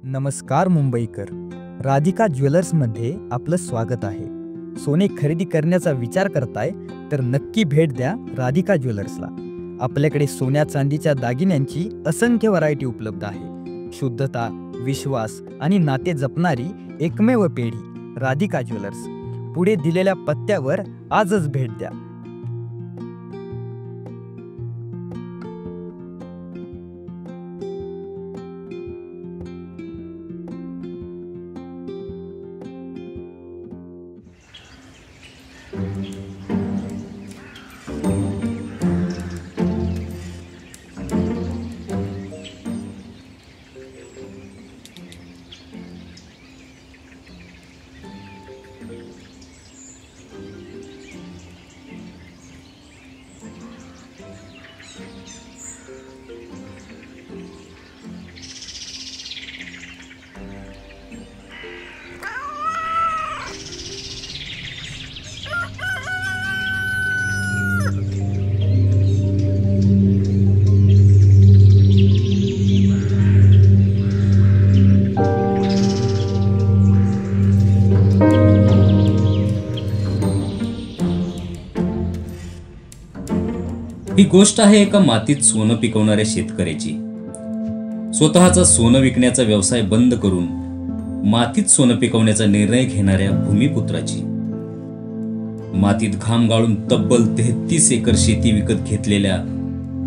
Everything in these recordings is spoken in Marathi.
नमस्कार मुंबईकर. राधिका ज्वेलर्समध्ये आपलं स्वागत आहे. सोने खरेदी करण्याचा विचार करताय तर नक्की भेट द्या राधिका ज्वेलर्सला. आपल्याकडे सोन्या चांदीच्या दागिन्यांची असंख्य व्हरायटी उपलब्ध आहे. शुद्धता, विश्वास आणि नाते जपणारी एकमेव पेढी राधिका ज्वेलर्स. पुढे दिलेल्या पत्त्यावर आजच भेट द्या. ही गोष्ट आहे एका मातीत सोनं पिकवणाऱ्या शेतकऱ्याची. स्वतःचा सोनं विकण्याचा व्यवसाय बंद करून मातीत सोनं पिकवण्याचा निर्णय घेणाऱ्या भूमिपुत्राची. मातीत घाम गाळून तब्बल 33 एकर शेती विकत घेतलेल्या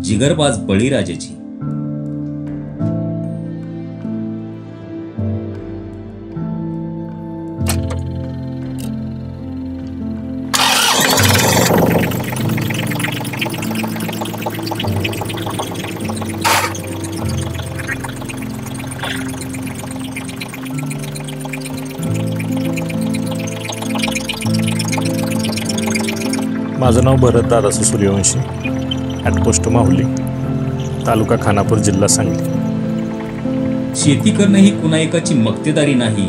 जिगरबाज बळीराजाची. माझं नाव भरत दादासू सूर्यवंशी, ॲटपोस्ट माहुली, तालुका खानापूर, जिल्हा सांगली. शेती करणं ही कुणा एकाची मक्तेदारी नाही,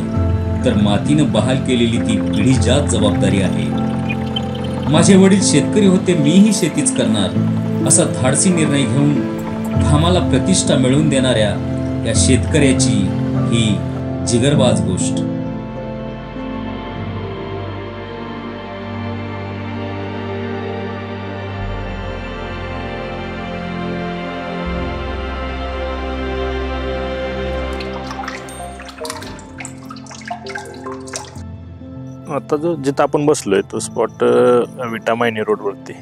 तर मातीनं बहाल केलेली ती पिढीजात जबाबदारी आहे. माझे वडील शेतकरी होते, मीही शेतीच करणार असा धाडसी निर्णय घेऊन घामाला प्रतिष्ठा मिळवून देणाऱ्या या शेतकऱ्याची ही जिगरबाज गोष्ट. आता जिथं आपण बसलोय तो स्पॉट विटा मायनी रोडवरती,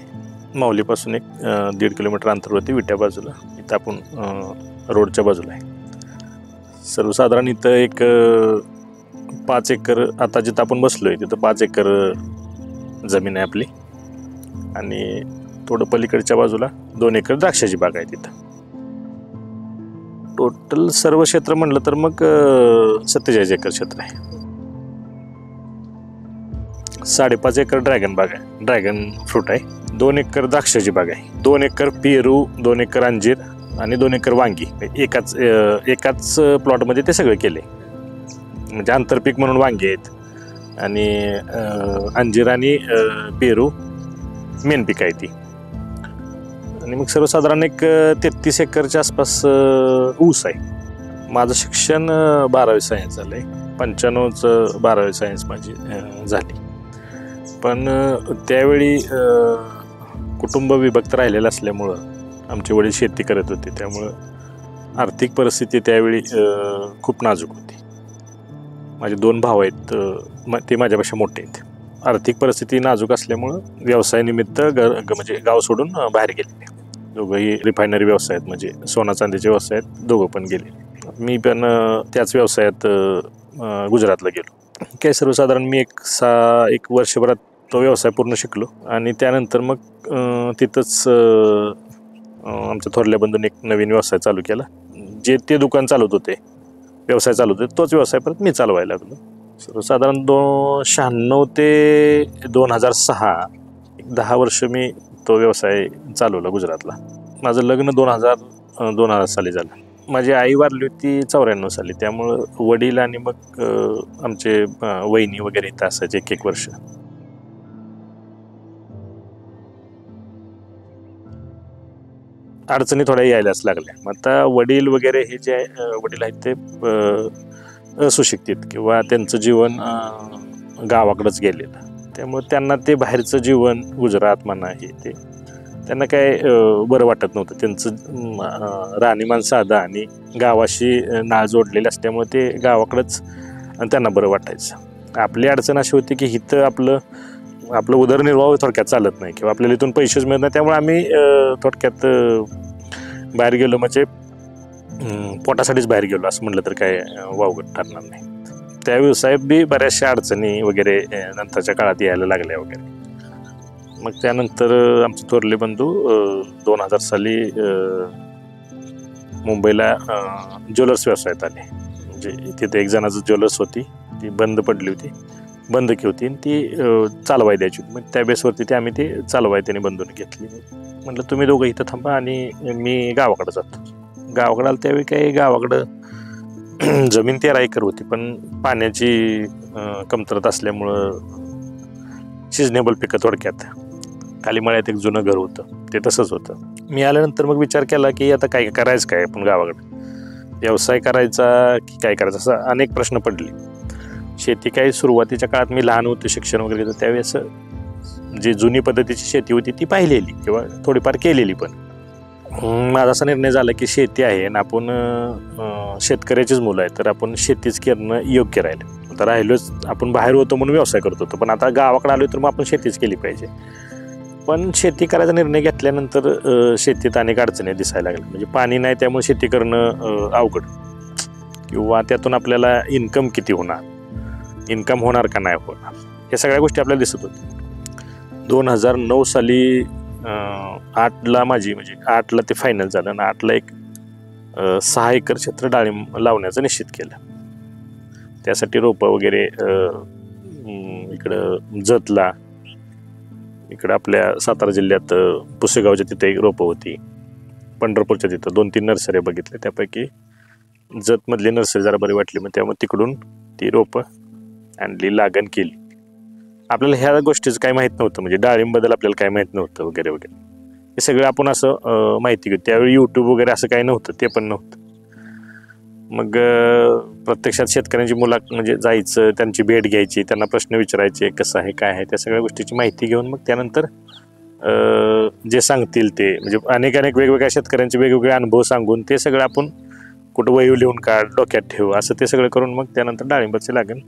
माऊलीपासून एक 1.5 किलोमीटर अंतरावरती विट्या बाजूला. इथं आपण रोडच्या बाजूला आहे. सर्वसाधारण इथं एक 5 एकर, आता जिथं आपण बसलोय तिथं 5 एकर जमीन आहे आपली, आणि थोडं पलीकडच्या बाजूला 2 एकर द्राक्षाची बाग आहे. तिथं टोटल सर्व क्षेत्र म्हणलं तर मग 47 एकर क्षेत्र आहे. 5.5 एकर ड्रॅगन बाग आहे, ड्रॅगन फ्रूट आहे. 2 एकर द्राक्षाची बाग आहे. 2 एकर पेरू, 2 एकर अंजीर आणि 2 एकर वांगी. एकाच प्लॉटमध्ये ते सगळे केले. म्हणजे आंतरपीक म्हणून वांगी आहेत आणि अंजीर आणि पेरू मेन पीक आहे ती. आणि मग सर्वसाधारण एक 33 एकरच्या आसपास ऊस आहे. माझं शिक्षण 12वी सायन्स झालं आहे. 95चं 12वी सायन्स माझी झाली. पण त्यावेळी कुटुंब विभक्त राहिलेलं असल्यामुळं आमचे वडील शेती करत होते, त्यामुळं आर्थिक परिस्थिती त्यावेळी खूप नाजूक होती. माझे 2 भाऊ आहेत, ते माझ्यापेक्षा मोठे आहेत. आर्थिक परिस्थिती नाजूक असल्यामुळं व्यवसायानिमित्त म्हणजे गाव सोडून बाहेर गेले. दोघंही रिफायनरी व्यवसायात, म्हणजे सोना चांदीच्या व्यवसायात दोघं पण गेले. मी पण त्याच व्यवसायात गुजरातला गेलो. काय सर्वसाधारण मी एक वर्षभरात तो व्यवसाय पूर्ण शिकलो. आणि त्यानंतर मग तिथंच आमच्या थोरल्या बंधून एक नवीन व्यवसाय चालू केला. जे ते दुकान चालवत होते, व्यवसाय चालवत होते, तोच व्यवसाय परत मी चालवायला लागलो. सर्वसाधारण 96 ते 2006 एक 10 वर्ष मी तो व्यवसाय चालवला गुजरातला. माझं लग्न 2000 साली झालं. माझी आई वारली होती 94 साली, त्यामुळं वडील आणि मग आमचे वहिनी वगैरे इथं असायचे 1 वर्ष. अडचणी थोड्या यायलाच लागल्या. मग आता वडील वगैरे हे जे वडील आहेत ते असूशिक्षित किंवा त्यांचं जीवन गावाकडंच गेलेलं, त्यामुळे त्यांना ते बाहेरचं जीवन गुजरात म्हणा हे ते त्यांना काय बरं वाटत नव्हतं. त्यांचं राहणीमान साधं आणि गावाशी नाळ जोडलेले असल्यामुळे ते गावाकडंच त्यांना बरं वाटायचं. आपली अडचण अशी होती की इथं आपलं उदरनिर्वाह थोडक्यात चालत नाही किंवा आपल्याला इथून पैसेच मिळत नाही, त्यामुळे आम्ही थोडक्यात बाहेर गेलो म्हणजे पोटासाठीच बाहेर गेलो असं म्हटलं तर काय वावगं ठरणार नाही. त्या व्यवसायात बी बऱ्याचशा अडचणी वगैरे नंतरच्या काळात यायला लागल्या वगैरे. मग त्यानंतर आमचे थोरले बंधू 2000 साली मुंबईला ज्वेलर्स व्यवसायात आले. म्हणजे तिथे एक जणाचं ज्वेलर्स होती, ती बंद पडली होती, बंदकी होती आणि ती चालवाय द्यायची होती. मग त्या बेसवरती ते आम्ही ते चालवाय त्याने बंधून घेतली. म्हटलं तुम्ही दोघं इथं थांबा आणि मी गावाकडं जातो. गावाकडं आलं त्यावेळी काही गावाकडं जमीन 13 एकर होती, पण पाण्याची कमतरता असल्यामुळं सिजनेबल पिकं थोडक्यात. खाली मळ्यात एक जुनं घर होतं, ते तसंच होतं. मी आल्यानंतर मग विचार केला की आता काय करायचं, काय आपण गावाकडे व्यवसाय करायचा की काय करायचं, असं अनेक प्रश्न पडले. शेती काही सुरुवातीच्या काळात मी लहान होतो, शिक्षण वगैरे घेतो त्यावेळेस जी जुनी पद्धतीची शेती होती ती पाहिलेली किंवा थोडीफार केलेली. पण माझा असा निर्णय झाला की शेती आहे आणि आपण शेतकऱ्याचीच मुलं आहे, तर आपण शेतीच करणं योग्य राहिलं. आता राहिलोच आपण बाहेर होतो म्हणून व्यवसाय करत होतो, पण आता गावाकडे आलो तर मग आपण शेतीच केली पाहिजे. पण शेती करायचा निर्णय घेतल्यानंतर शेतीत अनेक अडचणी दिसायला लागल्या. म्हणजे पाणी नाही त्यामुळे शेती करणं अवघड, किंवा त्यातून आपल्याला इन्कम किती होणार, इन्कम होणार का नाही होणार, या सगळ्या गोष्टी आपल्याला दिसत होत्या. 2009 साली 8ला माझी म्हणजे 8ला ते फायनल झालं आणि 8ला एक 6 एकर क्षेत्र डाळिंब लावण्याचं निश्चित केलं. त्यासाठी रोपं वगैरे इकडं जतला, इकडं आपल्या सातारा जिल्ह्यात पुसेगावच्या तिथे एक रोपं होती, पंढरपूरच्या तिथं 2-3 नर्सऱ्या बघितल्या, त्यापैकी जतमधली नर्सरी जरा बरी वाटली. मग त्यामुळे तिकडून ती रोपं आणली, लागण केली. आपल्याला ह्या गोष्टीचं काय माहीत नव्हतं, म्हणजे डाळिंबबद्दल आपल्याला काय माहीत नव्हतं वगैरे वगैरे. हे सगळं आपण असं माहिती घेऊ. त्यावेळी यूट्यूब वगैरे असं काही नव्हतं, ते पण नव्हतं. मग प्रत्यक्षात शेतकऱ्यांची मुलाखत म्हणजे जायचं, त्यांची भेट घ्यायची, त्यांना प्रश्न विचारायचे, कसं आहे काय आहे, त्या सगळ्या गोष्टीची माहिती घेऊन मग त्यानंतर जे सांगतील ते म्हणजे अनेक वेगवेगळ्या शेतकऱ्यांचे वेगवेगळे अनुभव सांगून ते सगळं आपण कुठं वही लिहून काढ, डोक्यात ठेव, असं ते सगळं करून मग त्यानंतर डाळिंबाची लागण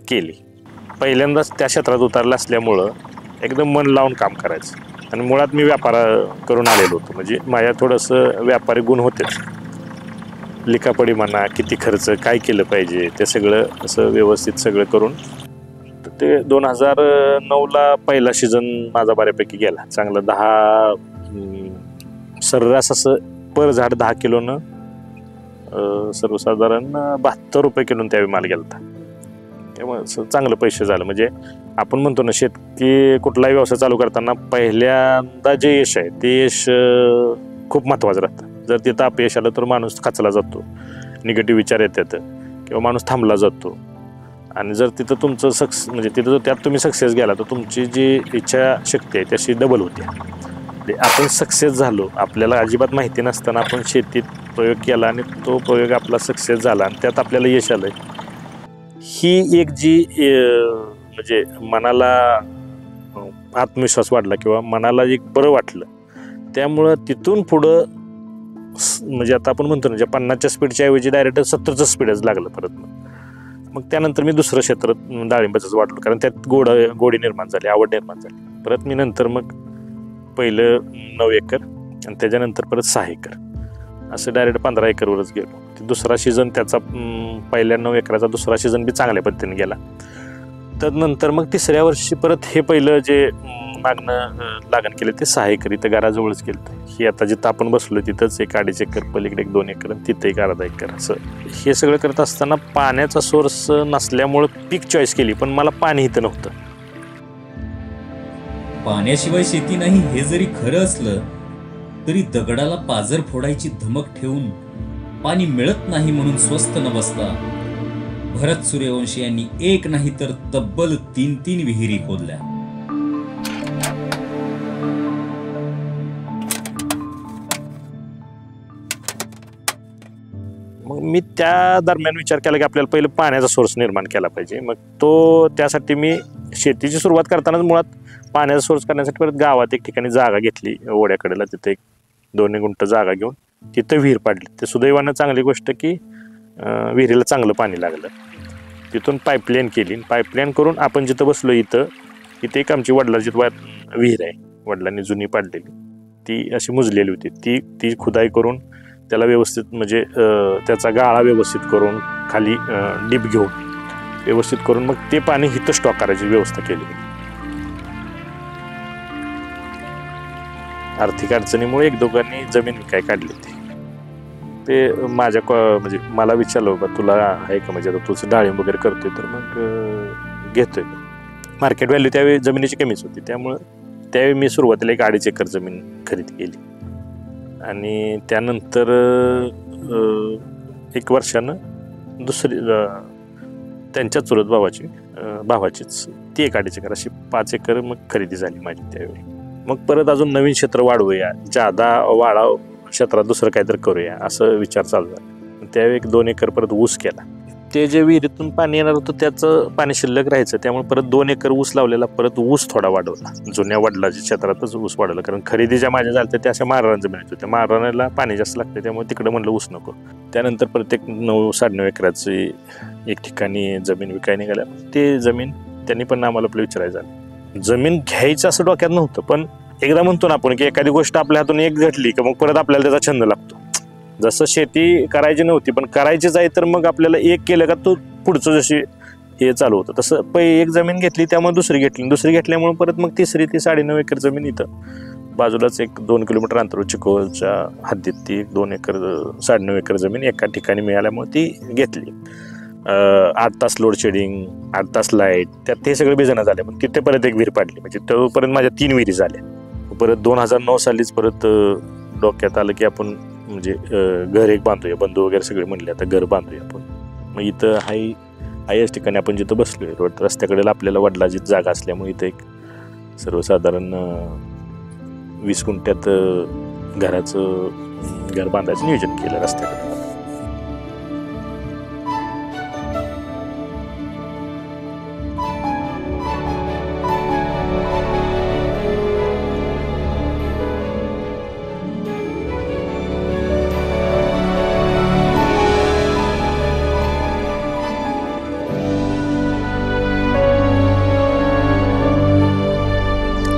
केली. पहिल्यांदाच त्या क्षेत्रात उतरलं असल्यामुळं एकदम मन लावून काम करायचं. आणि मुळात मी व्यापार करून आलेलो होतो, म्हणजे माझ्या थोडंसं व्यापारी गुण होतेच. लिखापडी म्हणा, किती खर्च, काय केलं पाहिजे, ते सगळं असं व्यवस्थित सगळं करून ते 2009ला पहिला सीझन माझा बऱ्यापैकी गेला चांगला. 10 सर्रास असं पर झाड 10 किलोनं सर्वसाधारण 72 रुपये किलो त्यावेळी माल गेला होता. त्यामुळे चांगलं पैसे झालं. म्हणजे आपण म्हणतो ना, शेतकी कुठलाही व्यवसाय चालू करताना पहिल्यांदा जे यश आहे ते यश खूप महत्त्वाचं राहतं. जर तिथं अपयश आलं तर माणूस खचला जातो, निगेटिव्ह विचार येतात किंवा माणूस थांबला जातो. आणि जर तिथं तुमचं म्हणजे तिथं त्यात तुम्ही सक्सेस गेला तर तुमची जी इच्छा शक्ती आहे त्याशी डबल होते. आपण सक्सेस झालो, आपल्याला अजिबात माहिती नसताना आपण शेतीत प्रयोग केला आणि तो प्रयोग आपला सक्सेस झाला आणि त्यात आपल्याला यश आलं. ही एक जी म्हणजे मनाला आत्मविश्वास वाढला किंवा मनाला एक बरं वाटलं, त्यामुळं तिथून पुढं म्हणजे आता आपण म्हणतो ना, ज्या 50च्या स्पीडच्या ऐवजी डायरेक्ट 70चं स्पीडच लागलं परत. मग त्यानंतर मी दुसरं क्षेत्र डाळिंबाचंच वाढलो, कारण त्यात गोडी निर्माण झाली, आवड निर्माण झाली. परत मी नंतर मग पहिलं 9 एकर आणि त्याच्यानंतर परत 6 एकर असं डायरेक्ट 15 एकरवरच गेलो. दुसरा सीझन त्याचा पहिल्या 9 एकराचा दुसरा सीझन बी चांगल्या पद्धतीने गेला. त्यानंतर मग तिसऱ्या वर्षी परत हे पहिलं जे लागण केलं ते 6 एकर इथं घराजवळच केलं. हे आता जिथं आपण बसलो तिथंच 1-2.5 एकर, पलीकडे 1-2 एकर, तिथं 1-अर्धा एकर असं. हे सगळं करत असताना पाण्याचा सोर्स नसल्यामुळं पीक चॉईस केली, पण मला पाणी इथं नव्हतं. पाण्याशिवाय शेती नाही हे जरी खरं असलं तरी दगडाला पाझर फोडायची धमक ठेवून पाणी मिळत नाही म्हणून स्वस्थ न बसता भरत सूर्यवंशी यांनी एक नाही तर तब्बल 3 विहिरी खोदल्या. मग मी त्या दरम्यान विचार केला की आपल्याला पहिलं पाण्याचा सोर्स निर्माण केला पाहिजे. मग तो त्यासाठी मी शेतीची सुरुवात करतानाच मुळात पाण्याचा सोर्स करण्यासाठी परत गावात एक ठिकाणी जागा घेतली ओढ्याकडेला. तिथे एक 2 गुंठ जागा घेऊन तिथं विहीर पाडली. ते सुदैवानं चांगली गोष्ट की विहिरीला चांगलं पाणी लागलं. तिथून पाईपलाईन केली. पाईपलाईन करून आपण जिथं बसलो इथं एक आमची वडिलांची विहीर आहे, वडिलांनी जुनी पाडलेली. ती अशी मुजलेली होती. ती खुदाई करून त्याला व्यवस्थित म्हणजे त्याचा गाळा व्यवस्थित करून खाली डीप घेऊन व्यवस्थित करून मग ते पाणी इथं स्टॉक करायची व्यवस्था केली. आर्थिक अडचणीमुळे एक दोघांनी जमीन विकाय काढली होती. ते माझ्या म्हणजे मला विचारलं बाबा तुला आहे का, म्हणजे आता तुझं डाळिंब वगैरे करतोय तर मग घेतोय. मार्केट व्हॅल्यू त्यावेळी जमिनीची कमीच होती, त्यामुळं त्यावेळी मी सुरुवातीला एक 2.5 एकर जमीन खरेदी केली. आणि त्यानंतर 1 वर्षानं दुसरी त्यांच्या चुलत भावाचीच ती 1.5 एकर अशी 5 एकर मग खरेदी झाली माझी त्यावेळी. मग परत अजून नवीन क्षेत्र वाढवूया, जादा वाढाव क्षेत्रात दुसरं काहीतरी करूया असं विचार चालू झाला. त्यावेळी 1-2 एकर परत ऊस केला. ते जे विहिरीतून पाणी येणार होतं त्याचं पाणी शिल्लक राहायचं, त्यामुळे परत 2 एकर ऊस लावलेला. परत ऊस थोडा वाढवला, जुन्या वडिलाच्या क्षेत्रातच ऊस वाढवला. कारण खरेदी ज्या माझ्या झाल्या त्या अशा माररान जमिनीत होत्या, माररानाला पाणी जास्त लागते, त्यामुळे तिकडे म्हणलं ऊस नको. त्यानंतर प्रत्येक 9-9.5 एकराची एक ठिकाणी जमीन विकाय निघाल्या. ते जमीन त्यांनी पण आम्हाला आपलं विचारायचं झालं. जमीन घ्यायचं असं डोक्यात नव्हतं, पण एकदा म्हणतो ना आपण की एखादी गोष्ट आपल्या हातून एक घडली की मग परत आपल्याला त्याचा छंद लागतो. जसं शेती करायची नव्हती पण करायचीच आहे, तर मग आपल्याला एक केलं का तो पुढचं जशी हे चालू होतं तसं एक जमीन घेतली, त्यामुळे दुसरी घेतल्यामुळे परत मग तिसरी ती 9.5 एकर जमीन इथं बाजूलाच एक 2 किलोमीटर अंतरावर चिखोलच्या हद्दीत ती 2 एकर 9.5 एकर जमीन एका ठिकाणी मिळाल्यामुळे ती घेतली. 8 तास लोड शेडिंग, 8 तास लाईट, त्यात ते सगळं बिझनेस झाले. पण तिथे परत एक विहीर पाडली, म्हणजे तोपर्यंत माझ्या 3 विहिरी झाल्या. परत 2009 सालीच परत डोक्यात आलं की आपण म्हणजे घर एक बांधूया, बंधू वगैरे सगळे म्हणले आता घर बांधूया आपण. मग इथं याच ठिकाणी आपण जिथं बसलोय रोड रस्त्याकडे आपल्याला वडिलांची जागा असल्यामुळे इथं एक सर्वसाधारण 20 गुंठ्यात घर बांधायचं नियोजन केलं रस्त्याकडे.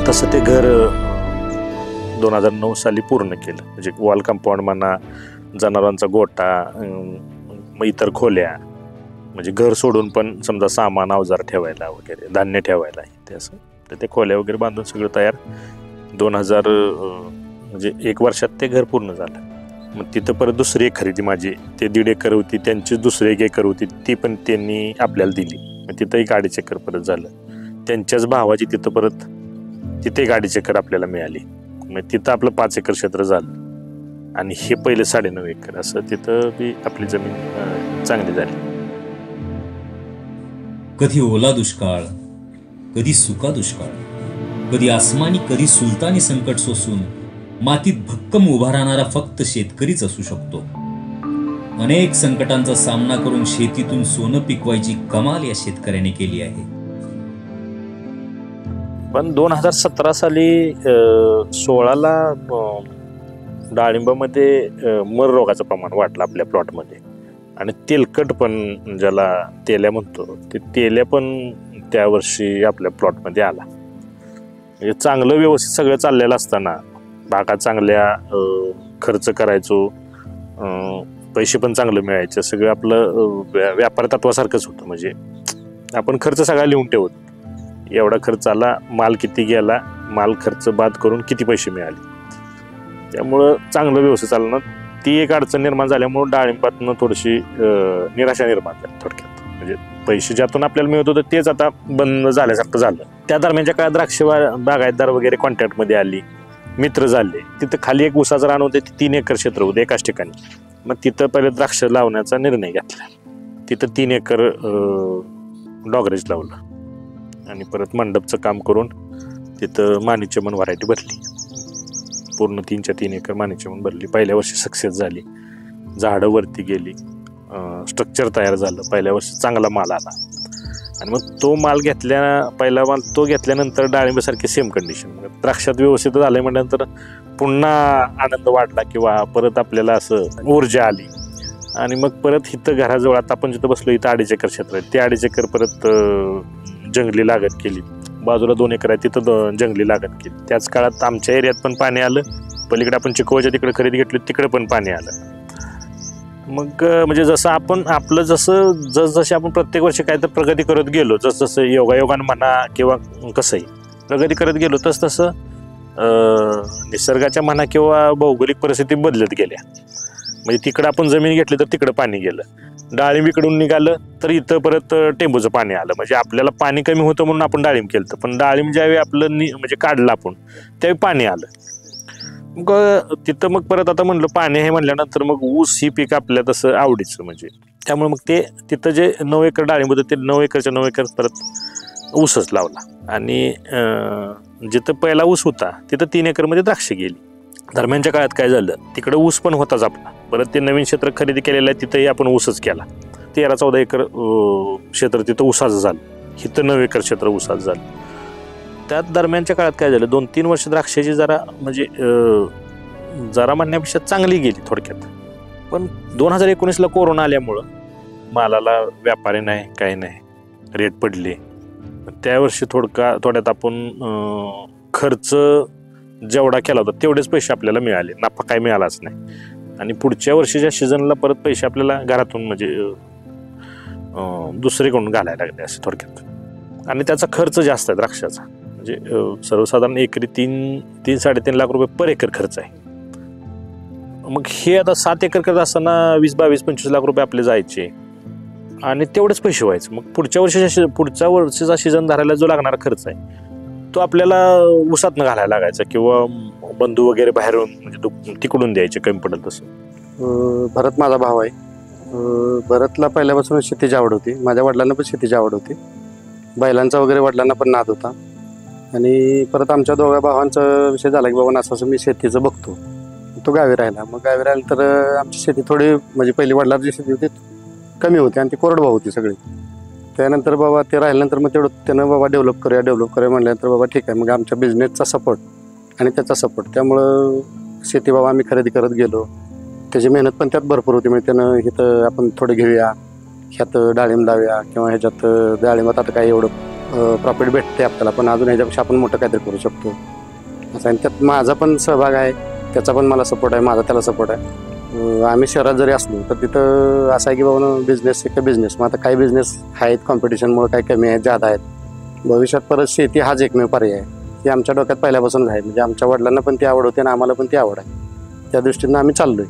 तसं ते घर 2009 साली पूर्ण केलं. म्हणजे वॉल कंपाऊंड म्हणा, जनावरांचा गोठा, मग इतर खोल्या, म्हणजे घर सोडून पण समजा सामान अवजार ठेवायला वगैरे, धान्य ठेवायला ते असं, तर ते खोल्या वगैरे बांधून सगळं तयार 2000 म्हणजे 1 वर्षात ते घर पूर्ण झालं. मग तिथं परत दुसरी एक खरेदी माझी, ते 1.5 एकर होती, त्यांची दुसरी 1 एकर होती, ती पण त्यांनी आपल्याला दिली. मग तिथं 1.5 एकर परत झालं. त्यांच्याच भावाची तिथं परत तिथे 1.5 एकर आपल्याला मिळाली. मग तिथं आपलं 5 एकर क्षेत्र झालं. आणि हे पहिले 9.5 एकर असं तिथं बी आपली जमीन चांगली झाली. कधी ओला दुष्काळ, कधी सुका दुष्काळ, कधी आसमानी कधी सुलतानी संकट सोसून मातीत भक्कम उभा राहणारा फक्त शेतकरीच असू शकतो. अनेक संकटांचा सामना करून शेतीतून सोनं पिकवायची कमाल या शेतकऱ्याने केली आहे. पण 2017 साली 16ला डाळिंबामध्ये मर रोगाचं प्रमाण वाढलं आपल्या प्लॉटमध्ये. आणि तेलकट पण ज्याला तेल्या म्हणतो, ते तेल्या पण त्या वर्षी आपल्या प्लॉटमध्ये आला. म्हणजे चांगलं व्यवस्थित सगळं चाललेलं असताना, बागा चांगल्या, खर्च करायचो, पैसे पण चांगलं मिळायचं, सगळं आपलं व्यापार तत्वासारखंच होतं. म्हणजे आपण खर्च सगळा लिहून ठेवत, एवढा खर्च आला, माल किती गेला, माल खर्च बाद करून किती पैसे मिळाले, त्यामुळं चांगलं व्यवस्थित चालणं. ती एक अडचण निर्माण झाल्यामुळं डाळिंबातनं थोडीशी निराशा निर्माण झाली थोडक्यात. म्हणजे पैसे ज्यातून आपल्याला मिळत होतं तेच आता बंद झाल्यासारखं झालं. त्या दरम्यानच्या काळात द्राक्ष बागायतदार वगैरे कॉन्टॅक्टमध्ये आली, मित्र झाले. तिथं खाली एक ऊसाचं रान होतं, 3 एकर क्षेत्र होतं एकाच ठिकाणी. मग तिथं पहिले द्राक्ष लावण्याचा निर्णय घेतला. तिथं 3 एकर डॉगरेज लावलं आणि परत मंडपचं काम करून तिथं माणिचमन व्हरायटी भरली. पूर्ण 3 एकर माणिचमन भरली. पहिल्या वर्षी सक्सेस झाली, झाडं वरती गेली. स्ट्रक्चर तयार झालं, पहिल्या वर्षी चांगला माल आला आणि मग तो माल पहिला माल तो घेतल्यानंतर डाळिंबासारखी सेम कंडिशन, द्राक्षात व्यवस्थित झालं म्हटल्यानंतर पुन्हा आनंद वाढला किंवा परत आपल्याला असं ऊर्जा आली आणि मग परत इथं घराजवळ आता आपण जिथं बसलो इथं 2.5 एकर क्षेत्र आहे, ते 2.5 एकर परत जंगली लागत केली, बाजूला 2 एकर आहे तिथं जंगली लागत केली. त्याच काळात आमच्या एरियात पण पाणी आलं, पलीकडे आपण चिकोच्या तिकडे खरेदी घेतली तिकडे पण पाणी आलं. मग म्हणजे जसं आपण आपलं जसं आपण प्रत्येक वर्षी काय तर प्रगती करत गेलो, जसं योगायोगानं म्हणा किंवा कसंही प्रगती करत गेलो तसं निसर्गाच्या म्हणा किंवा भौगोलिक परिस्थिती बदलत गेल्या. म्हणजे तिकडं आपण जमीन घेतली तर तिकडं पाणी गेलं, डाळिंब इकडून निघालं तर इथं परत टेंबूचं पाणी आलं. म्हणजे आपल्याला पाणी कमी होतं म्हणून आपण डाळिंब केलं, पण डाळिंब ज्यावेळी आपलं म्हणजे काढलं आपण त्यावेळी पाणी आलं. मग तिथं मग परत आता म्हणलं पाणी हे म्हणल्यानंतर मग ऊस ही पीक आपल्या तसं आवडीचं, म्हणजे त्यामुळे मग ते तिथं जे 9 एकर डाळिंब होतं ते 9 एकरच्या 9 एकर परत ऊसच लावला आणि जिथं पहिला ऊस होता तिथं 3 एकरमध्ये द्राक्ष गेली. दरम्यानच्या काळात काय झालं, तिकडं ऊस पण होताच आपला, परत ते नवीन क्षेत्र खरेदी केलेलं आहे तिथंही आपण ऊसच केला. 13-14 एकर क्षेत्र तिथं ऊसाचं झालं, इथं 9 एकर क्षेत्र ऊसाचं झालं. त्यात दरम्यानच्या काळात काय झालं, 2-3 वर्ष द्राक्षाची जरा म्हणजे जरा म्हणण्यापेक्षा चांगली गेली थोडक्यात. पण 2019ला कोरोना आल्यामुळं मालाला व्यापारी नाही काही नाही, रेट पडले. त्या वर्षी थोड्यात आपण खर्च जेवढा केला होता तेवढेच पैसे आपल्याला मिळाले, नफा काय मिळालाच नाही. आणि पुढच्या वर्षीच्या सीझनला परत पैसे आपल्याला घरातून म्हणजे दुसरीकडून घालायला लागले असे थोडक्यात. आणि त्याचा खर्च जास्त आहे द्राक्षाचा, म्हणजे सर्वसाधारण एकरी 3-3.5 लाख रुपये पर एकर खर्च आहे. मग हे आता 7 एकर करत असताना 20-22-25 लाख रुपये आपले जायचे आणि तेवढेच पैसे व्हायचे. मग पुढच्या वर्षीचा सीझन धरायला जो लागणारा खर्च आहे तो आपल्याला ऊसातनं घालायला लागायचा किंवा बंधू वगैरे बाहेरून म्हणजे तिकडून द्यायचे कमी पडेल तसं. भरत माझा भाव आहे. भरतला पहिल्यापासून शेतीची आवड होती, माझ्या वडिलांना पण शेतीची आवड होती, बैलांचा वगैरे वडिलांना पण नाद होता. आणि परत आमच्या दोघा भावांचा विषय झाला की बाबा असं मी शेतीचं बघतो. तो गावी राहिला, मग गावी राहिला तर आमची शेती थोडी म्हणजे पहिली वडिलांची शेती होती कमी होती आणि ती कोरडवाहू होती सगळी. त्यानंतर बाबा ते राहिल्यानंतर मग तेवढं त्यानं बाबा डेव्हलप करूया म्हटल्यानंतर बाबा ठीक आहे, मग आमच्या बिझनेसचा सपोर्ट आणि त्याचा सपोर्ट त्यामुळं शेती बाबा आम्ही खरेदी करत गेलो. त्याची मेहनत पण त्यात भरपूर होती, म्हणजे त्यानं इथं आपण थोडं घेऊया, ह्यात डाळिंब लावूया किंवा ह्याच्यात डाळिंबात आता काही एवढं प्रॉफिट भेटते आपल्याला, पण अजून ह्याच्यापेक्षा आपण मोठं काहीतरी करू शकतो असं. आणि त्यात माझा पण सहभाग आहे, त्याचा पण मला सपोर्ट आहे, माझा त्याला सपोर्ट आहे. आम्ही शहरात जरी असलो तर तिथं असं आहे की बाबा बिझनेस एक बिझनेस, मग आता काही बिझनेस आहेत कॉम्पिटिशनमुळे काही कमी आहेत जादा आहेत. भविष्यात परत शेती हाच एकमेव पर्याय आहे, ती आमच्या डोक्यात पहिल्यापासूनच आहे. म्हणजे आमच्या वडिलांना पण ती आवड होती आणि आम्हाला पण ती आवड आहे, त्या दृष्टीनं आम्ही चाललोय.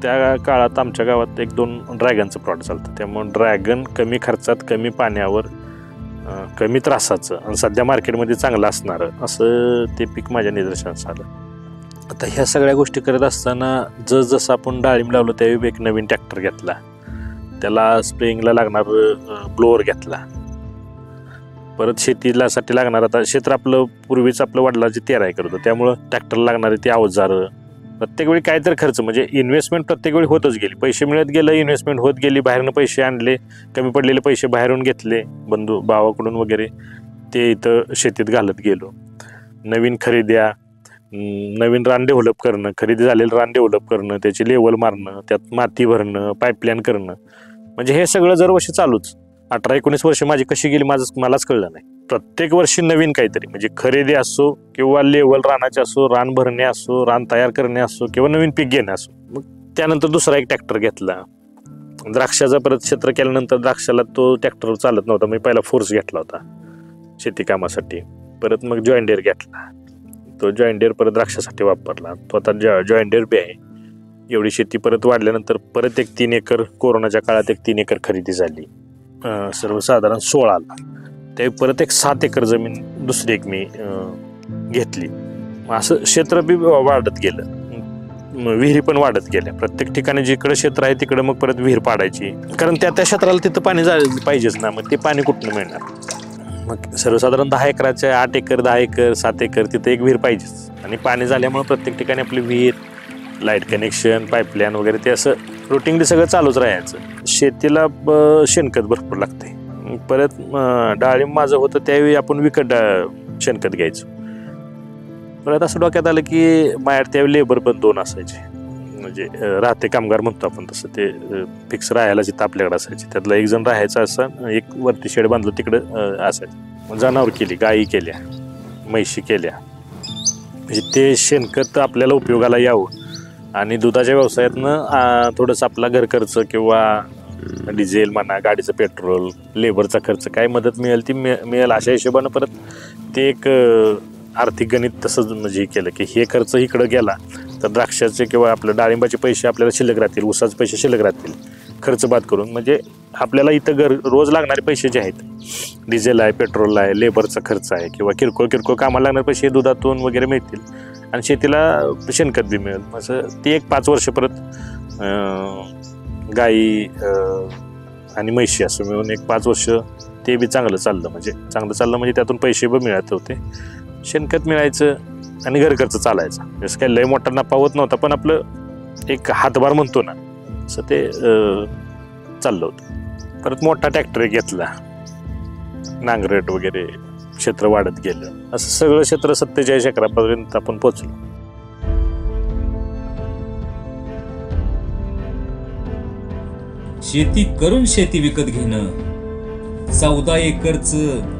त्या काळात आमच्या गावात 1-2 ड्रॅगनचं प्लॉट चालतं, त्यामुळे ड्रॅगन कमी खर्चात कमी पाण्यावर कमी त्रासाचं आणि सध्या मार्केटमध्ये चांगलं असणारं असं ते पीक माझ्या निदर्शनास आलं. आता ह्या सगळ्या गोष्टी करत असताना जसं आपण डाळिंब लावलं त्यावेळी एक नवीन ट्रॅक्टर घेतला, त्याला स्प्रेइंगला लागणार ब्लोअर घेतला, परत शेतीसाठी लागणार आता क्षेत्र आपलं पूर्वीच आपलं वडिलांचे 13 एकर होतं, त्यामुळं ट्रॅक्टरला लागणारे ते अवजारं प्रत्येक वेळी काहीतरी खर्च म्हणजे इन्व्हेस्टमेंट प्रत्येक वेळी होतच गेली. पैसे मिळत गेलं, इन्व्हेस्टमेंट होत गेली, बाहेरनं पैसे आणले, कमी पडलेले पैसे बाहेरून घेतले बंधू भावाकडून वगैरे, ते इथं शेतीत घालत गेलो. नवीन खरेद्या, नवीन रान डेव्हलप करणं, खरेदी झालेलं रान डेव्हलप करणं, त्याची लेवल मारणं, त्यात माती भरणं, पाईपलाईन करणं, म्हणजे हे सगळं दरवर्षी चालूच. 18-19 वर्ष माझी कशी गेली मलाच कळलं नाही. प्रत्येक वर्षी नवीन काहीतरी म्हणजे खरेदी असो किंवा लेवल रानाचे असो, रान भरणे असो, रान तयार करणे असो किंवा नवीन पीक घेणे असो. मग त्यानंतर दुसरा एक ट्रॅक्टर घेतला. द्राक्षाचा परत क्षेत्र केल्यानंतर द्राक्षाला तो ट्रॅक्टर चालत नव्हता, मी पहिला फोर्स घेतला होता शेती कामासाठी. परत मग जॉइन डिअर घेतला, तो जॉइन डिअर परत द्राक्षासाठी वापरला, तो आता जॉइन डिअर बी आहे. एवढी शेती परत वाढल्यानंतर परत एक 3 एकर कोरोनाच्या काळात एक 3 एकर खरेदी झाली, सर्वसाधारण 16ला. ते परत एक 7 एकर जमीन दुसरी एक मी घेतली. असं क्षेत्र बी वाढत गेलं, विहिरी पण वाढत गेल्या. प्रत्येक ठिकाणी जिकडं क्षेत्र आहे तिकडं मग परत विहीर पाडायची, कारण त्या क्षेत्राला तिथं पाणी पाहिजेच ना, मग ते पाणी कुठून मिळणार. मग सर्वसाधारण 10 एकराच्या 8 एकर 10 एकर 7 एकर तिथं एक विहीर पाहिजेच. आणि पाणी झाल्यामुळे प्रत्येक ठिकाणी आपली विहीर, लाईट कनेक्शन, पाईपलाईन वगैरे ते असं रुटीनली सगळं चालूच राहायचं. शेतीला शेणखत भरपूर लागते. परत डाळिंब माझं होतं त्यावेळी आपण विकत शेणखत घ्यायचो. परत असं डोक्यात आलं की माझ्या त्यावेळी लेबर पण 2 असायचे, म्हणजे राहते कामगार म्हणतो आपण तसं, ते फिक्स राहायला जिथं आपल्याकडे असायचे. त्यातला एक जण राहायचा असं, एक वरती शेड बांधलं तिकडं असायचं. जनावर केली, गायी केल्या, म्हैशी केल्या, म्हणजे ते शेणखत आपल्याला उपयोगाला यावं आणि दुधाच्या व्यवसायातनं थोडंसं आपला घर खर्च किंवा डिझेल म्हणा, गाडीचं पेट्रोल, लेबरचा खर्च काय मदत मिळेल ती मिळेल अशा हिशोबानं परत ते एक आर्थिक गणित तसंच म्हणजे केलं की हे खर्च इकडं गेला तर द्राक्षाचे किंवा आपलं डाळिंबाचे पैसे आपल्याला शिल्लक राहतील, ऊसाचे पैसे शिल्लक राहतील, खर्च बाद करून. म्हणजे आपल्याला इथं रोज लागणारे पैसे जे आहेत, डिझेल आहे, पेट्रोल आहे, लेबरचा खर्च आहे किंवा किरकोळ कामाला लागणारे पैसे दुधातून वगैरे मिळतील आणि शेतीला शेणखत बी मिळेल. असं ते एक 5 वर्ष परत गाई आणि म्हैशी असं मिळून एक 5 वर्ष ते बी चांगलं चाललं. म्हणजे त्यातून पैसे बी मिळत होते, शेणखत मिळायचं आणि घर खर्च चालायचा. जसं काही लय मोठा नफा होत नव्हता, पण आपलं एक हातभार म्हणतो ना, असं ते चाललं होतं. परत मोठा ट्रॅक्टर घेतला, नांगरट वगैरे क्षेत्र वाढत गेलं. असं सगळं क्षेत्र 47 एकरापर्यंत आपण पोचलो. शेती करून शेती विकत घेणं, 14 एकरचं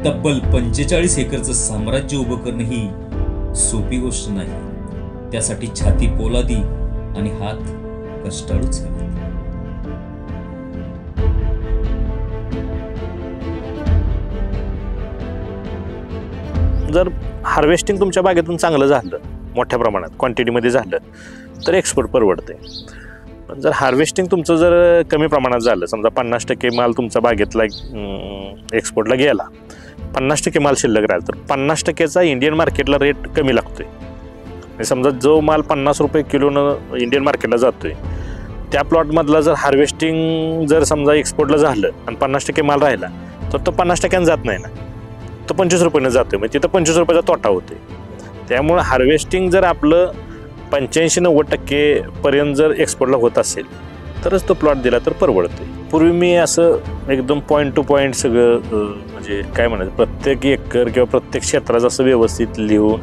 तब्बल 45 एकरचं साम्राज्य उभं करणं ही सोपी गोष्ट नाही. त्यासाठी छाती पोलादी आणि हात कष्टाळूच हवेत. जर हार्वेस्टिंग तुमच्या बागेतून चांगलं झालं, मोठ्या प्रमाणात क्वांटिटीमध्ये झालं तर एक्सपोर्ट परवडते. पण जर हार्वेस्टिंग तुमचं जर कमी प्रमाणात झालं, समजा 50% माल तुमचा बागेतला एक्सपोर्टला गेला, 50% माल शिल्लक राहिला, तर 50%चा इंडियन मार्केटला रेट कमी लागतोय. समजा जो माल 50 रुपये किलोनं इंडियन मार्केटला जातोय, त्या प्लॉटमधला जर हार्वेस्टिंग जर समजा एक्सपोर्टला झालं आणि 50% माल राहिला तर तो 50% जात नाही ना, तो 25 रुपयानं जातोय. म्हणजे तिथं 25 रुपयाचा तोटा होतोय. त्यामुळं हार्वेस्टिंग जर आपलं 85-90% पर्यंत जर एक्सपोर्टला होत असेल तरच तो प्लॉट दिला तर परवडतोय. पूर्वी मी असं एकदम पॉईंट टू पॉईंट सगळं म्हणजे काय म्हणायचं, प्रत्येक एकर किंवा प्रत्येक क्षेत्राचं असं व्यवस्थित लिहून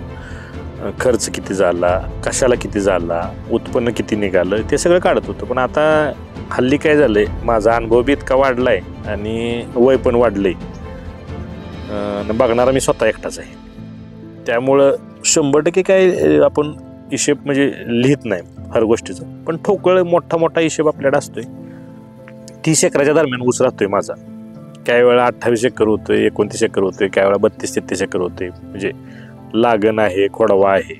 खर्च किती झाला, कशाला किती झाला, उत्पन्न किती निघालं, ते सगळं काढत होतं. पण आता हल्ली काय झालंय, माझा अनुभव बी इतका वाढलाय आणि वय पण वाढलंय, बघणारा मी स्वतः एकटाच आहे. त्यामुळं 100% काय आपण हिशेब म्हणजे लिहित नाही हर गोष्टीचा, पण ठोकळ मोठा हिशेब आपल्याकडे असतोय. 30 एकराच्या दरम्यान ऊस राहतोय माझा. काही वेळा 28 एकर होतोय, 29 एकर होतोय, काही वेळा 32-33 एकर होतोय. म्हणजे लागण आहे, खोडवा आहे,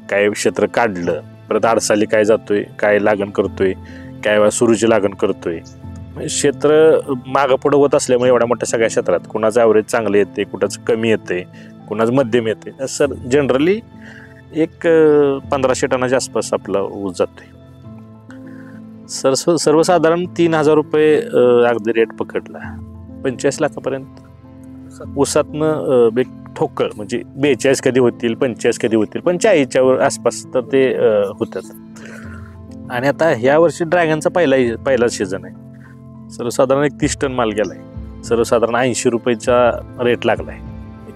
काय क्षेत्र काढलं, परत आडसाली काय जातोय, काय लागण करतोय, काही वेळा सुरूची लागण करतोय. म्हणजे क्षेत्र मागं पुढं होत असल्यामुळे एवढ्या मोठ्या सगळ्या क्षेत्रात कुणाचं ॲव्हरेज चांगलं येते, कुणाचं कमी येते, कुणाचं मध्यम येते. सर जनरली एक 1500 टनाच्या आसपास आपला ऊस जातोय. सर्वसाधारण 3000 रुपये अगदी रेट पकडला, 85 लाखापर्यंत ऊसातनं एक ठोकळ म्हणजे 42 कधी होतील, 45 कधी होतील, पण 40च्या आसपास तर ते होतात. आणि आता ह्या वर्षी ड्रॅगनचा पहिला सीझन आहे. सर्वसाधारण एक 30 टन माल गेलाय. सर्वसाधारण 80 रुपयेचा रेट लागलाय.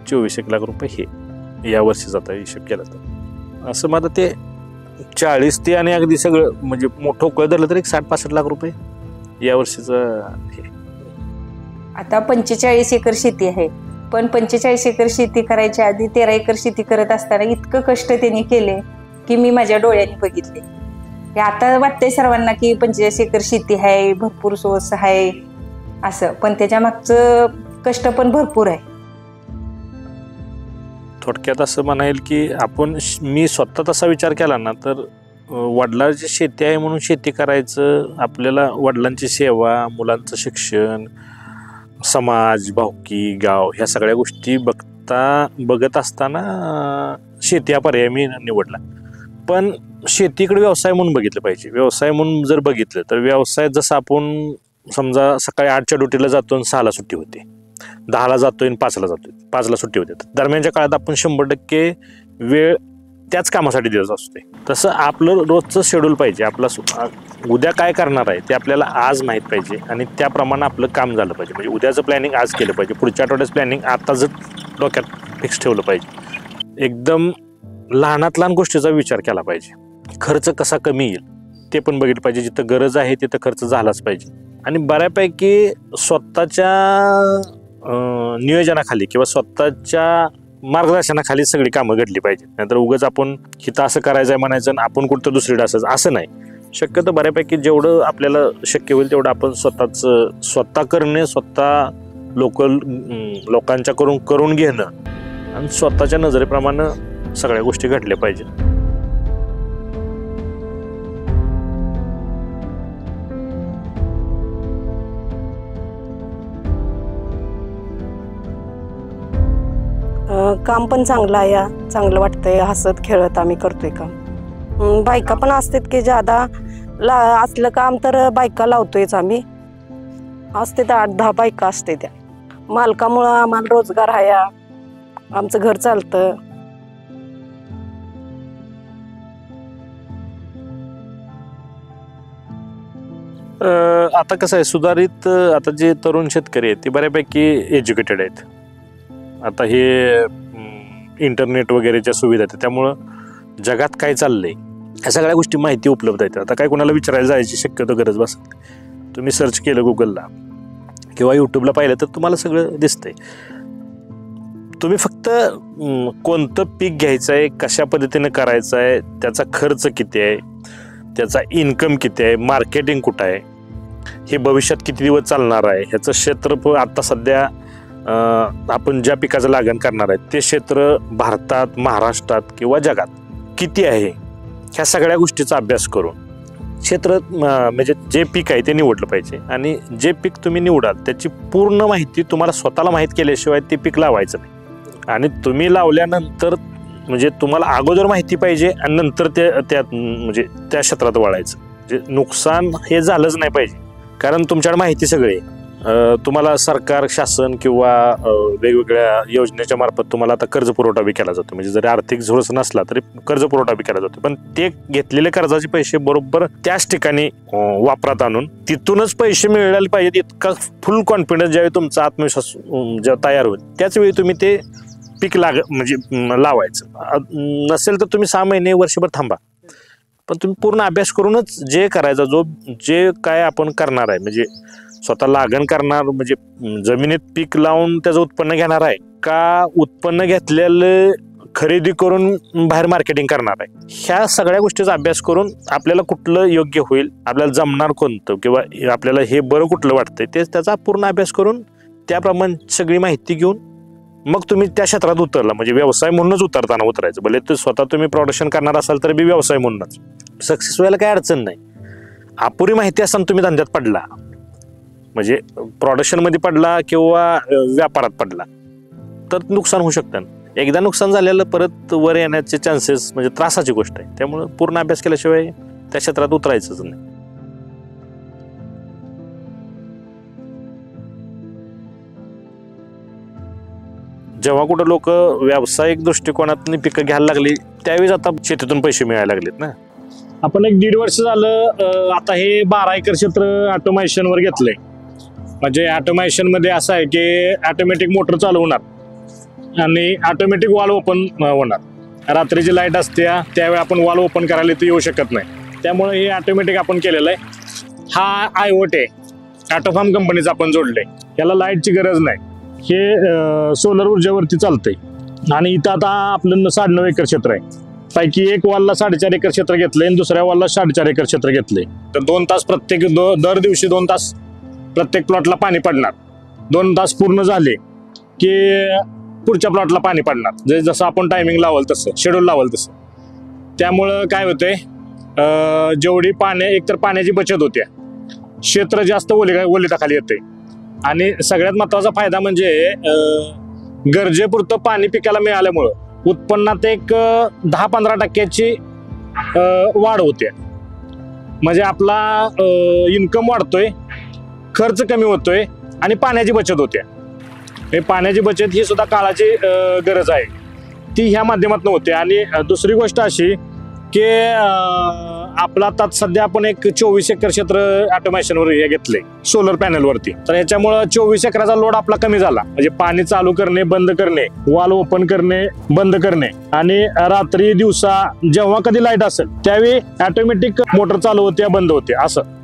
24 लाख रुपये हे या वर्षीचा आता हिशोब केला तर असं माझं ते 40 ते आणि अगदी सगळं म्हणजे ठोकळ धरलं तर एक 60-65 लाख रुपये या वर्षीचं हे. आता 45 एकर शेती आहे, पण 45 एकर शेती करायच्या आधी 13 एकर शेती करत असताना इतकं कष्ट त्यांनी केले की मी माझ्या डोळ्यांनी बघितले. आता वाटतंय सर्वांना की 45 एकर शेती आहे, भरपूर सोर्स आहे असं, पण त्याच्या मागचं कष्ट पण भरपूर आहे. थोडक्यात असं म्हणाल की मी स्वतः तसा विचार केला ना तर वडिलांची शेती आहे म्हणून शेती करायचं, आपल्याला वडिलांची सेवा, मुलांचं शिक्षण, समाज, भावकी, गाव ह्या सगळ्या गोष्टी बघत असताना शेती हा पर्याय मी निवडला. पण शेतीकडे व्यवसाय म्हणून बघितलं पाहिजे. व्यवसाय म्हणून जर बघितलं तर व्यवसाय जसं आपण समजा सकाळी 8च्या ड्युटीला जातो आणि 6ला सुट्टी होते, 10ला जातोय आणि 5ला जातोय, 5ला सुट्टी होते, दरम्यानच्या काळात आपण 100% वेळ त्याच कामासाठी दिवस असते. तसं आपलं रोजचं शेड्यूल पाहिजे. उद्या काय करणार आहे ते आपल्याला आज माहीत पाहिजे आणि त्याप्रमाणे आपलं काम झालं पाहिजे. म्हणजे उद्याचं प्लॅनिंग आज केलं पाहिजे, पुढच्या आठवड्याचं प्लॅनिंग आता जर डोक्यात फिक्स ठेवलं पाहिजे. एकदम लहानात लहान गोष्टीचा विचार केला पाहिजे. खर्च कसा कमी येईल ते पण बघितलं पाहिजे. जिथं गरज आहे तिथं खर्च झालाच पाहिजे. आणि बऱ्यापैकी स्वतःच्या नियोजनाखाली किंवा स्वतःच्या मार्गदर्शनाखाली सगळी कामं घडली पाहिजेत. नाहीतर उगाच आपण हिथं असं करायचं आहे म्हणायचं आणि आपण कुठं दुसरीकडे असं नाही. शक्यतो बऱ्यापैकी जेवढं आपल्याला शक्य होईल तेवढं आपण स्वतः करणे, स्वतः लोकांच्या करून घेणं आणि स्वतःच्या नजरेप्रमाणे सगळ्या गोष्टी घडल्या पाहिजेत. काम पण चांगलं आहे, चांगलं वाटतंय. हसत खेळत आम्ही करतोय काम. बायका पण असतात की ज्यादा असलं काम तर बायका लावतोयच आम्ही. असते तर 8-10 बायका असते. त्या मालकामुळं आम्हाला रोजगार आहे, आमचं घर चालतं. आता कसं आहे, सुधारित आता जे तरुण शेतकरी आहेत ते बऱ्यापैकी एज्युकेटेड आहेत. आता हे इंटरनेट वगैरेच्या सुविधा आहेत, त्यामुळं जगात काय चाललंय ह्या सगळ्या गोष्टी माहिती उपलब्ध आहेत. आता काय कोणाला विचारायला जायची शक्यतो गरज बसत. तुम्ही सर्च केलं गुगलला किंवा यूट्यूबला पाहिलं तर तुम्हाला सगळं दिसतंय. तुम्ही फक्त कोणतं पीक घ्यायचं आहे, कशा पद्धतीनं करायचं आहे, त्याचा खर्च किती आहे, त्याचा इन्कम किती आहे, मार्केटिंग कुठं आहे, हे भविष्यात किती दिवस चालणार आहे, ह्याचं क्षेत्र आता सध्या आपण ज्या पिकाचं लागण करणार आहे ते क्षेत्र भारतात, महाराष्ट्रात किंवा जगात किती आहे, ह्या सगळ्या गोष्टीचा अभ्यास करून क्षेत्र म्हणजे जे पीक आहे ते निवडलं पाहिजे. आणि जे पीक तुम्ही निवडाल त्याची पूर्ण माहिती तुम्हाला स्वतःला माहीत केल्याशिवाय ते पीक लावायचं नाही. आणि तुम्ही लावल्यानंतर म्हणजे तुम्हाला अगोदर माहिती पाहिजे आणि नंतर म्हणजे त्या क्षेत्रात वळायचं. म्हणजे नुकसान हे झालंच नाही पाहिजे. कारण तुमच्याकडे माहिती सगळी आहे. तुम्हाला सरकार, शासन किंवा वेगवेगळ्या योजनेच्या मार्फत तुम्हाला आता कर्ज पुरवठा बी केला जातो. म्हणजे जरी आर्थिक झोळस नसला तरी कर्ज पुरवठा बी केला जातो. पण ते घेतलेले कर्जाचे पैसे बरोबर त्याच ठिकाणी वापरात आणून तिथूनच पैसे मिळाले पाहिजेत इतका फुल कॉन्फिडन्स ज्यावेळी तुमचा आत्मविश्वास जेव्हा तयार होईल त्याच वेळी तुम्ही ते पीक म्हणजे लावायचं. नसेल तर तुम्ही 6 महिने, वर्षभर थांबा. पण तुम्ही पूर्ण अभ्यास करूनच जे करायचा, जे काय आपण करणार आहे, म्हणजे स्वतः लागण करणार, म्हणजे जमिनीत पीक लावून त्याचं उत्पन्न घेणार आहे का उत्पन्न घेतलेलं खरेदी करून बाहेर मार्केटिंग करणार आहे, ह्या सगळ्या गोष्टीचा अभ्यास करून आपल्याला कुठलं योग्य होईल, आपल्याला जमणार कोणतं किंवा आपल्याला हे बरं कुठलं वाटतंय ते त्याचा पूर्ण अभ्यास करून त्याप्रमाणे सगळी माहिती घेऊन मग तुम्ही त्या क्षेत्रात उतरला. म्हणजे व्यवसाय म्हणूनच उतरायचं. भले ते स्वतः तुम्ही प्रोडक्शन करणार असाल तर बी व्यवसाय म्हणूनच सक्सेस व्हायला काही अडचण नाही. अपुरी माहिती असताना तुम्ही धंद्यात पडला, म्हणजे प्रोडक्शनमध्ये पडला किंवा व्यापारात पडला तर नुकसान होऊ शकतं. एकदा नुकसान झालेलं परत वर येण्याचे चान्सेस म्हणजे त्रासाची गोष्ट आहे. त्यामुळे पूर्ण अभ्यास केल्याशिवाय त्या क्षेत्रात उतरायचंच नाही. जेव्हा कुठं लोक व्यावसायिक दृष्टिकोनातून पिकं घ्यायला लागली त्यावेळेस आता शेतीतून पैसे मिळायला लागलेत ना. आपण 1.5 वर्ष झालं आता हे 12 एकर क्षेत्र ऑटोमेशनवर घेतलंय. म्हणजे ऑटोमेशनमध्ये असं आहे की ऑटोमॅटिक मोटर चालू होणार आणि ऑटोमॅटिक वॉल ओपन होणार. रात्रीची लाईट असते त्यावेळी आपण वॉल ओपन करायला इथं येऊ शकत नाही. त्यामुळे हे ऑटोमॅटिक आपण केलेलं आहे. हा IoT आहे, ऑटोफार्म कंपनीचं आपण जोडलंय. याला लाईटची गरज नाही. हे सोलर ऊर्जेवरती चालतंय. आणि इथं आता आपलं 9.5 एकर क्षेत्र आहे. पैकी एक वॉलला 4.5 एकर क्षेत्र घेतलंय आणि दुसऱ्या वॉलला 4.5 एकर क्षेत्र घेतलंय. तर 2 तास प्रत्येक दर दिवशी 2 तास प्रत्येक प्लॉटला पाणी पडणार. 2 तास पूर्ण झाले की पुढच्या प्लॉटला पाणी पडणार. जसं आपण टायमिंग लावल तसं, शेड्यूल लावल तसं. त्यामुळं काय होतंय, जेवढी एकतर पाण्याची बचत होते, क्षेत्र जास्त ओलिताखाली येते. आणि सगळ्यात महत्त्वाचा फायदा म्हणजे गरजेपुरतं पाणी पिकाला मिळाल्यामुळं उत्पन्नात एक 10-15% वाढ होते. म्हणजे आपला इन्कम वाढतोय, खर्च कमी होतोय आणि पाण्याची बचत होते. हे पाण्याची बचत ही सुद्धा काळाची गरज आहे. ती ह्या माध्यमातून होते. आणि दुसरी गोष्ट अशी की आपला आता सध्या आपण एक 24 एकर क्षेत्र ऑटोमेशनवर हे घेतले सोलर पॅनलवरती. तर याच्यामुळं 24 एकराचा लोड आपला कमी झाला. म्हणजे पाणी चालू करणे, बंद करणे, वाल ओपन करणे, बंद करणे, आणि रात्री दिवसा जेव्हा कधी लाईट असेल त्यावेळी ऑटोमॅटिक मोटर चालू होते बंद होते असं.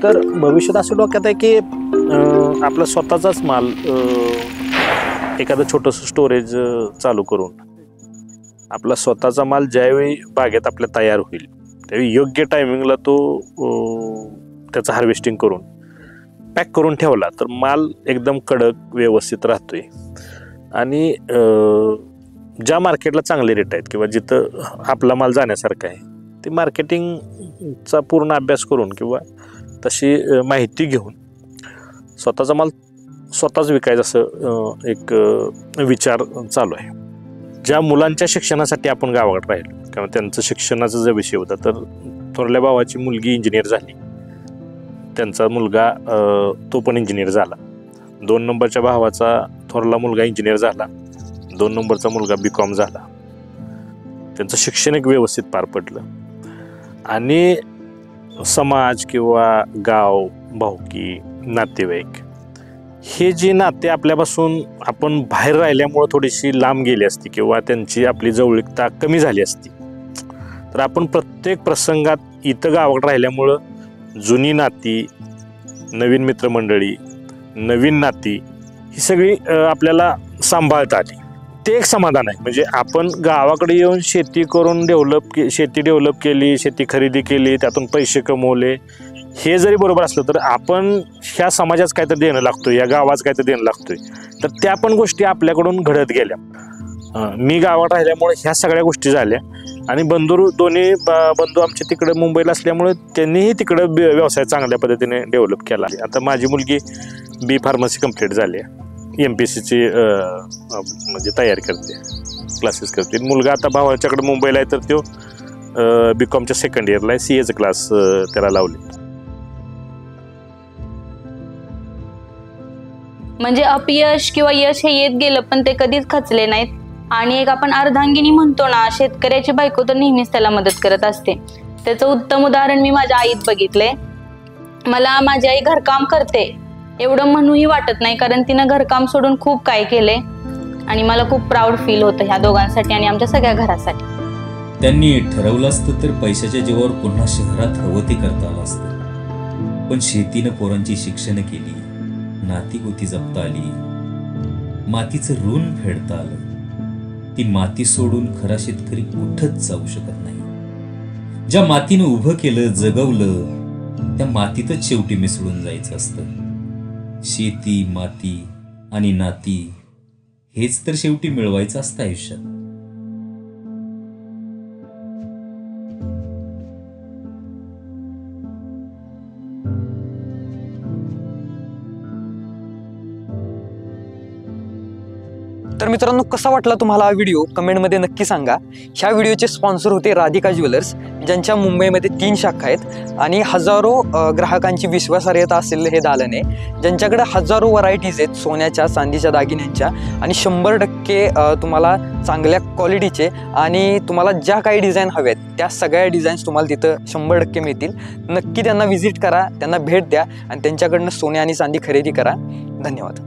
तर भविष्यात असं डोक्यात आहे की आपला स्वतःचाच माल एखादं छोटंसं स्टोरेज चालू करून आपला स्वतःचा माल ज्यावेळी बागेत आपल्या तयार होईल त्यावेळी योग्य टायमिंगला तो त्याचं हार्वेस्टिंग करून पॅक करून ठेवला तर माल एकदम कडक व्यवस्थित राहतोय. आणि ज्या मार्केटला चांगले रेट आहेत किंवा जिथं आपला माल जाण्यासारखा आहे ते मार्केटिंगचा पूर्ण अभ्यास करून किंवा तशी माहिती घेऊन स्वतःचा माल स्वतःच विकायचा असं एक विचार चालू आहे. ज्या मुलांच्या शिक्षणासाठी आपण गावाकडे राहिलो किंवा त्यांचं शिक्षणाचा जो विषय होता तर थोरल्या भावाची मुलगी इंजिनियर झाली, त्यांचा मुलगा तो पण इंजिनियर झाला. 2 नंबरच्या भावाचा थोरला मुलगा इंजिनियर झाला, 2 नंबरचा मुलगा BCom झाला. त्यांचं शिक्षण एक व्यवस्थित पार पडलं. आणि समाज किंवा गाव, भाऊकी, नातेवाईक हे जे नाते आपल्यापासून आपण बाहेर राहिल्यामुळं थोडीशी लांब गेली असती किंवा त्यांची आपली जवळीकता कमी झाली असती तर आपण प्रत्येक प्रसंगात इथं गावाकडे राहिल्यामुळं जुनी नाती, नवीन मित्रमंडळी, नवीन नाती ही सगळी आपल्याला सांभाळता आली. ते एक समाधान आहे. म्हणजे आपण गावाकडे येऊन शेती करून शेती डेव्हलप केली, शेती खरेदी केली, त्यातून पैसे कमवले, हे जरी बरोबर असलं तर आपण ह्या समाजाच काहीतरी देणं लागतोय, या गावाच काहीतरी देणं लागतोय. तर त्या पण गोष्टी आपल्याकडून घडत गेल्या. मी गावात राहिल्यामुळे ह्या सगळ्या गोष्टी झाल्या. आणि दोन्ही बंधू आमचे तिकडे मुंबईला असल्यामुळे त्यांनीही तिकडे व्यवसाय चांगल्या पद्धतीने डेव्हलप केला. आता माझी मुलगी B फार्मसी कंप्लीट झाली आहे, MPSCची म्हणजे तयारी करते, क्लासेस करते. मुलगा आता भावाच्याकडे मुंबईला आहे तर तो BComच्या सेकंड इयरला आहे, CAचे क्लास त्याला लावले. म्हणजे अपयश किंवा यश हे येत गेलं पण ते कधीच खचले नाहीत. आणि एक आपण अर्धांगिनी म्हणतो ना, शेतकऱ्याची बायको तर नेहमीच त्याला मदत करत असते. त्याचं उत्तम उदाहरण मी माझ्या आईत बघितले. मला माझी आई घरकाम करते एवढं म्हणूही वाटत नाही, कारण तिनं घरकाम सोडून खूप काय केले. आणि मला खूप प्राऊड फील होतं ह्या दोघांसाठी आणि आमच्या सगळ्या घरासाठी. त्यांनी ठरवलं असतं तर पैशाच्या जीवावर पुन्हा शहरात हवं ते करता आलं असतं. पण शेतीनं पोरांची शिक्षण केली, नाती गोती जपता आली, मातीचं ऋण फेडता आलं. ती माती सोडून खरा शेतकरी कुठंच जाऊ शकत नाही. ज्या मातीनं उभं केलं, जगवलं, त्या मातीतच शेवटी मिसळून जायचं असतं. शेती, माती आणि नाती हेच तर शेवटी मिळवायचं असतं आयुष्यात. तर मित्रांनो, कसा वाटला तुम्हाला हा व्हिडिओ कमेंटमध्ये नक्की सांगा. ह्या व्हिडिओचे स्पॉन्सर होते राधिका ज्वेलर्स, ज्यांच्या मुंबईमध्ये 3 शाखा आहेत आणि हजारो ग्राहकांची विश्वासार्हता असलेलं हे दालन आहे, ज्यांच्याकडे हजारो व्हरायटीज आहेत सोन्याच्या, चांदीच्या दागिन्यांच्या आणि 100% तुम्हाला चांगल्या क्वालिटीचे आणि तुम्हाला ज्या काही डिझाईन हव्या आहेत त्या सगळ्या डिझाईन्स तुम्हाला तिथं 100% मिळतील. नक्की त्यांना व्हिजिट करा, त्यांना भेट द्या आणि त्यांच्याकडनं सोने आणि चांदी खरेदी करा. धन्यवाद.